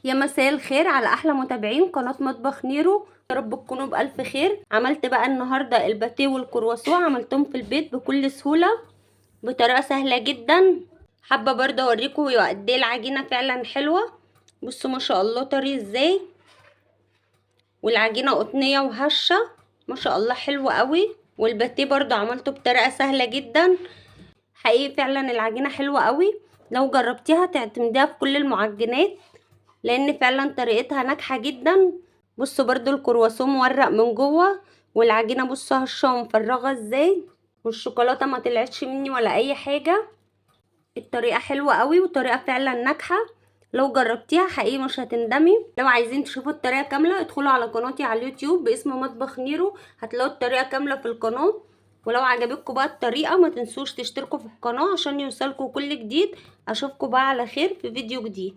يا مساء الخير على احلى متابعين قناه مطبخ نيرو، يا رب تكونوا بالف خير. عملت بقى النهارده الباتيه والكرواسون، عملتهم في البيت بكل سهوله بطريقه سهله جدا. حابه برضه اوريكم قد ايه العجينه فعلا حلوه. بصوا ما شاء الله طري ازاي، والعجينه قطنيه وهشه ما شاء الله حلوه قوي. والباتيه برضه عملته بطريقه سهله جدا، حقيقي فعلا العجينه حلوه قوي. لو جربتيها تعتمديها في كل المعجنات لان فعلا طريقتها ناجحه جدا. بصوا برضو الكرواسون مورق من جوه، والعجينه بصوا هشه ومفرغه ازاي، والشوكولاته ما طلعتش مني ولا اي حاجه. الطريقه حلوه قوي وطريقه فعلا ناجحه، لو جربتيها حقيقي مش هتندمي. لو عايزين تشوفوا الطريقه كامله ادخلوا على قناتي على اليوتيوب باسم مطبخ نيرو، هتلاقوا الطريقه كامله في القناه. ولو عجبتكم بقى الطريقه ما تنسوش تشتركوا في القناه عشان يوصلكوا كل جديد. اشوفكم بقى على خير في فيديو جديد.